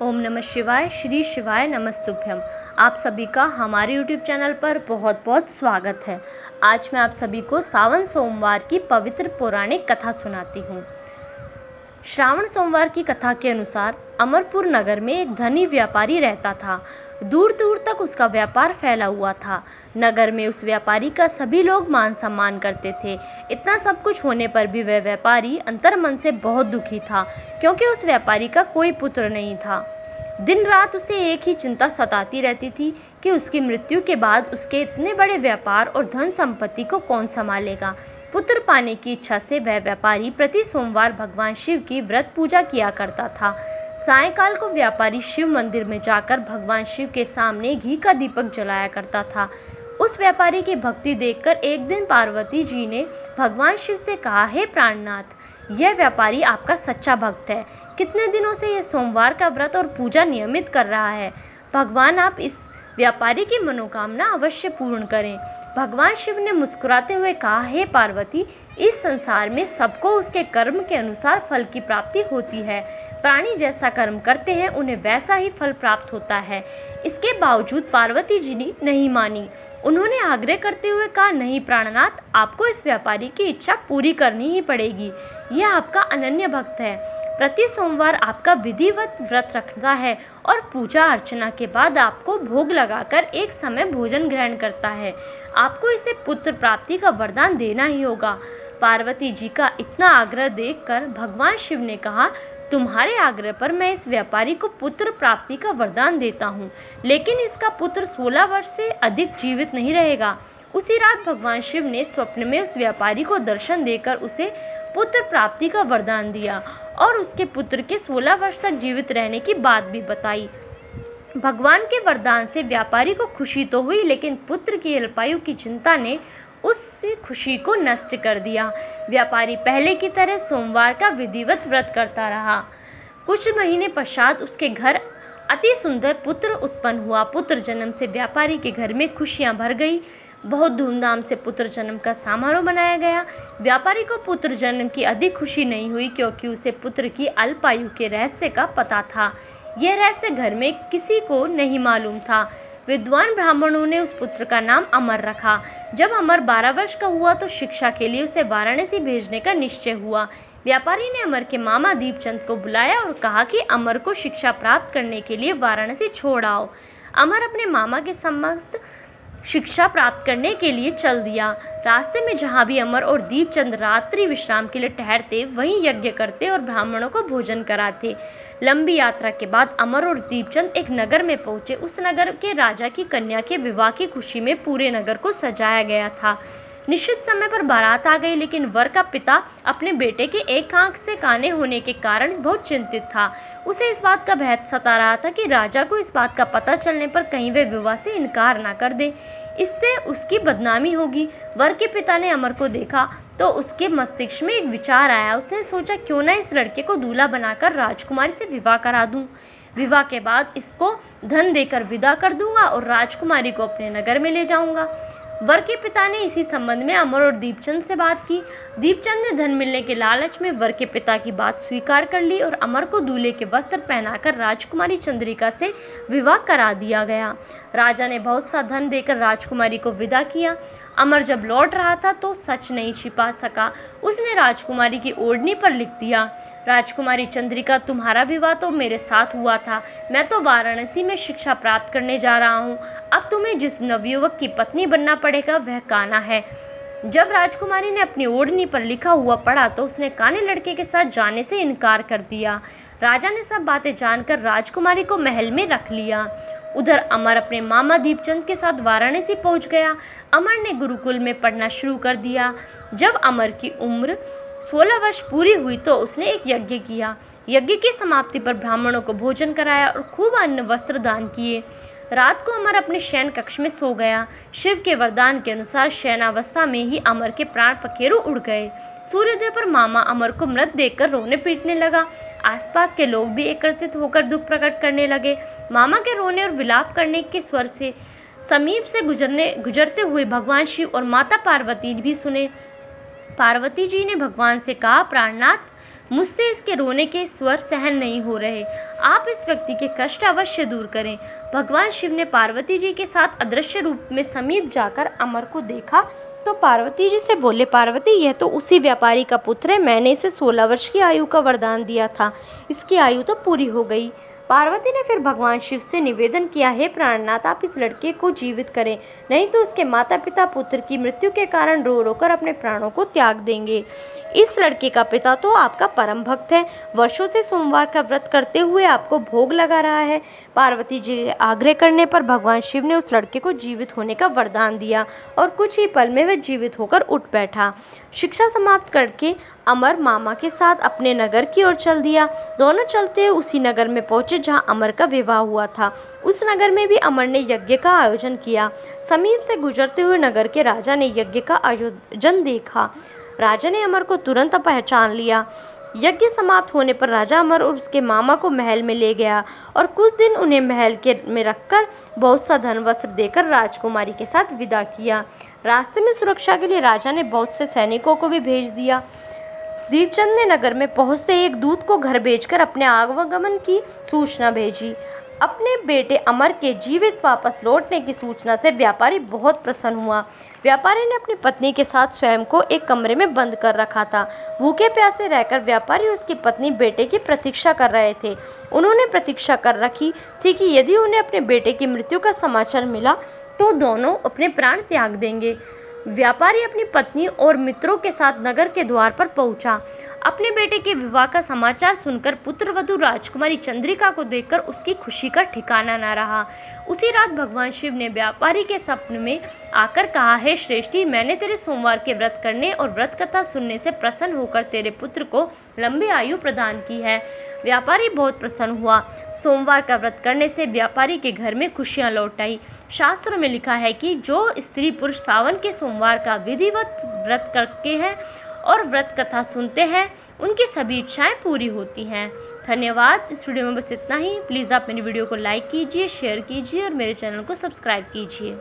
ओम नमः शिवाय। श्री शिवाय नमस्तुभ्यम। आप सभी का हमारे यूट्यूब चैनल पर बहुत बहुत स्वागत है। आज मैं आप सभी को सावन सोमवार की पवित्र पौराणिक कथा सुनाती हूँ। श्रावण सोमवार की कथा के अनुसार अमरपुर नगर में एक धनी व्यापारी रहता था। दूर दूर तक उसका व्यापार फैला हुआ था। नगर में उस व्यापारी का सभी लोग मान सम्मान करते थे। इतना सब कुछ होने पर भी वह व्यापारी अंतर्मन से बहुत दुखी था, क्योंकि उस व्यापारी का कोई पुत्र नहीं था। दिन रात उसे एक ही चिंता सताती रहती थी कि उसकी मृत्यु के बाद उसके इतने बड़े व्यापार और धन संपत्ति को कौन संभालेगा। पुत्र पाने की इच्छा से वह व्यापारी प्रति सोमवार भगवान शिव की व्रत पूजा किया करता था। सायंकाल को व्यापारी शिव मंदिर में जाकर भगवान शिव के सामने घी का दीपक जलाया करता था। उस व्यापारी की भक्ति देखकर एक दिन पार्वती जी ने भगवान शिव से कहा, हे प्राणनाथ, यह व्यापारी आपका सच्चा भक्त है। कितने दिनों से यह सोमवार का व्रत और पूजा नियमित कर रहा है। भगवान आप इस व्यापारी की मनोकामना अवश्य पूर्ण करें। भगवान शिव ने मुस्कुराते हुए कहा, हे पार्वती, इस संसार में सबको उसके कर्म के अनुसार फल की प्राप्ति होती है। प्राणी जैसा कर्म करते हैं उन्हें वैसा ही फल प्राप्त होता है। इसके बावजूद पार्वती जी ने नहीं मानी। उन्होंने आग्रह करते हुए कहा, नहीं प्राणनाथ, आपको इस व्यापारी की इच्छा पूरी करनी ही पड़ेगी। यह आपका अनन्य भक्त है। प्रति सोमवार आपका विधिवत व्रत रखता है और पूजा अर्चना के बाद आपको भोग लगाकर एक समय भोजन ग्रहण करता है। आपको इसे पुत्र प्राप्ति का वरदान देना ही होगा। पार्वती जी का इतना आग्रह देखकर भगवान शिव ने कहा, तुम्हारे आग्रह पर मैं इस व्यापारी को पुत्र प्राप्ति का वरदान देता हूँ, लेकिन इसका पुत्र 16 वर्ष से अधिक जीवित नहीं रहेगा। उसी रात भगवान शिव ने स्वप्न में उस व्यापारी को दर्शन देकर उसे पुत्र प्राप्ति का वरदान दिया और उसके पुत्र के 16 वर्ष तक जीवित रहने की बात भी बताई। भगवान के वरदान से व्यापारी को खुशी तो हुई, लेकिन पुत्र की अल्पायु की चिंता ने उस खुशी को नष्ट कर दिया। व्यापारी पहले की तरह सोमवार का विधिवत व्रत करता रहा। कुछ महीने पश्चात उसके घर अति सुंदर पुत्र उत्पन्न हुआ। पुत्र जन्म से व्यापारी के घर में खुशियां भर गई। बहुत धूमधाम से पुत्र जन्म का समारोह मनाया गया। व्यापारी को पुत्र जन्म की अधिक खुशी नहीं हुई, क्योंकि उसे पुत्र की अल्पायु के रहस्य का पता था। यह रहस्य घर में किसी को नहीं मालूम था। विद्वान ब्राह्मणों ने उस पुत्र का नाम अमर रखा। जब अमर 12 वर्ष का हुआ तो शिक्षा के लिए उसे वाराणसी भेजने का निश्चय हुआ। व्यापारी ने अमर के मामा दीपचंद को बुलाया और कहा कि अमर को शिक्षा प्राप्त करने के लिए वाराणसी छोड़ आओ। अमर अपने मामा के सम्मत शिक्षा प्राप्त करने के लिए चल दिया। रास्ते में जहाँ भी अमर और दीपचंद रात्रि विश्राम के लिए ठहरते, वहीं यज्ञ करते और ब्राह्मणों को भोजन कराते। लंबी यात्रा के बाद अमर और दीपचंद एक नगर में पहुंचे। उस नगर के राजा की कन्या के विवाह की खुशी में पूरे नगर को सजाया गया था। निश्चित समय पर बारात आ गई, लेकिन वर का पिता अपने बेटे के एक आंख से काने होने के कारण बहुत चिंतित था। उसे इस बात का भय सता रहा था कि राजा को इस बात का पता चलने पर कहीं वे विवाह से इनकार ना कर दे, इससे उसकी बदनामी होगी। वर के पिता ने अमर को देखा तो उसके मस्तिष्क में एक विचार आया। उसने सोचा, क्यों ना इस लड़के को दूल्हा बनाकर राजकुमारी से विवाह करा दूं। विवाह के बाद इसको धन देकर विदा कर दूंगा और राजकुमारी को अपने नगर में ले जाऊंगा। वर के पिता ने इसी संबंध में अमर और दीपचंद से बात की। दीपचंद ने धन मिलने के लालच में वर के पिता की बात स्वीकार कर ली और अमर को दूल्हे के वस्त्र पहनाकर राजकुमारी चंद्रिका से विवाह करा दिया गया। राजा ने बहुत सा धन देकर राजकुमारी को विदा किया। अमर जब लौट रहा था तो सच नहीं छिपा सका। उसने राजकुमारी की ओढ़नी पर लिख दिया, राजकुमारी चंद्रिका, तुम्हारा विवाह तो मेरे साथ हुआ था। मैं तो वाराणसी में शिक्षा प्राप्त करने जा रहा हूँ। अब तुम्हें जिस नवयुवक की पत्नी बनना पड़ेगा वह कान्हा है। जब राजकुमारी ने अपनी ओढ़नी पर लिखा हुआ पढ़ा तो उसने काने लड़के के साथ जाने से इनकार कर दिया। राजा ने सब बातें जानकर राजकुमारी को महल में रख लिया। उधर अमर अपने मामा दीपचंद के साथ वाराणसी पहुंच गया। अमर ने गुरुकुल में पढ़ना शुरू कर दिया। जब अमर की उम्र 16 वर्ष पूरी हुई तो उसने एक यज्ञ किया। यज्ञ की समाप्ति पर ब्राह्मणों को भोजन कराया और खूब अन्न वस्त्र दान किए। रात को अमर अपने शयन कक्ष में सो गया। शिव के वरदान के अनुसार शयनावस्था में ही अमर के प्राण पखेरु उड़ गए। सूर्योदय पर मामा अमर को मृत देखकर रोने पीटने लगा। आसपास के लोग भी एकत्रित होकर दुख प्रकट करने लगे। मामा के रोने और विलाप करने के स्वर से समीप से गुजरते हुए भगवान शिव और माता पार्वती भी सुने। पार्वती जी ने भगवान से कहा, प्राणनाथ, मुझसे इसके रोने के स्वर सहन नहीं हो रहे। आप इस व्यक्ति के कष्ट अवश्य दूर करें। भगवान शिव ने पार्वती जी के साथ अदृश्य रूप में समीप जाकर अमर को देखा तो पार्वती जी से बोले, पार्वती यह तो उसी व्यापारी का पुत्र है, मैंने इसे 16 वर्ष की आयु का वरदान दिया था, इसकी आयु तो पूरी हो गई। पार्वती ने फिर भगवान शिव से निवेदन किया, हे प्राणनाथ आप इस लड़के को जीवित करें, नहीं तो उसके माता पिता पुत्र की मृत्यु के कारण रो रो कर अपने प्राणों को त्याग देंगे। इस लड़के का पिता तो आपका परम भक्त है, वर्षों से सोमवार का व्रत करते हुए आपको भोग लगा रहा है। पार्वती जी के आग्रह करने पर भगवान शिव ने उस लड़के को जीवित होने का वरदान दिया और कुछ ही पल में वह जीवित होकर उठ बैठा। शिक्षा समाप्त करके अमर मामा के साथ अपने नगर की ओर चल दिया। दोनों चलते उसी नगर में पहुंचे जहां अमर का विवाह हुआ था। उस नगर में भी अमर ने यज्ञ का आयोजन किया। समीप से गुजरते हुए नगर के राजा ने यज्ञ का आयोजन देखा। राजा ने अमर को तुरंत पहचान लिया। यज्ञ समाप्त होने पर राजा अमर और उसके मामा को महल में ले गया और कुछ दिन उन्हें महल के में रखकर बहुत सा धन वस्त्र देकर राजकुमारी के साथ विदा किया। रास्ते में सुरक्षा के लिए राजा ने बहुत से सैनिकों को भी भेज दिया। दीपचंद ने नगर में पहुंचते एक दूत को घर भेजकर अपने आवागमन की सूचना भेजी। अपने बेटे अमर के जीवित वापस लौटने की सूचना से व्यापारी बहुत प्रसन्न हुआ। व्यापारी ने अपनी पत्नी के साथ स्वयं को एक कमरे में बंद कर रखा था। भूखे प्यासे रहकर व्यापारी और उसकी पत्नी बेटे की प्रतीक्षा कर रहे थे। उन्होंने प्रतीक्षा कर रखी थी कि यदि उन्हें अपने बेटे की मृत्यु का समाचार मिला तो दोनों अपने प्राण त्याग देंगे। व्यापारी अपनी पत्नी और मित्रों के साथ नगर के द्वार पर पहुंचा। अपने बेटे के विवाह का समाचार सुनकर पुत्रवधू राजकुमारी चंद्रिका को देखकर उसकी खुशी का ठिकाना न रहा। उसी रात भगवान शिव ने व्यापारी के सपने में आकर कहा, हे श्रेष्ठी, मैंने तेरे सोमवार के व्रत करने और व्रत कथा सुनने से प्रसन्न होकर तेरे पुत्र को लंबी आयु प्रदान की है। व्यापारी बहुत प्रसन्न हुआ। सोमवार का व्रत करने से व्यापारी के घर में खुशियां लौट आई। शास्त्रों में लिखा है कि जो स्त्री पुरुष सावन के सोमवार का विधिवत व्रत करते हैं और व्रत कथा सुनते हैं उनकी सभी इच्छाएं पूरी होती हैं। धन्यवाद। इस वीडियो में बस इतना ही। प्लीज़ आप मेरी वीडियो को लाइक कीजिए, शेयर कीजिए और मेरे चैनल को सब्सक्राइब कीजिए।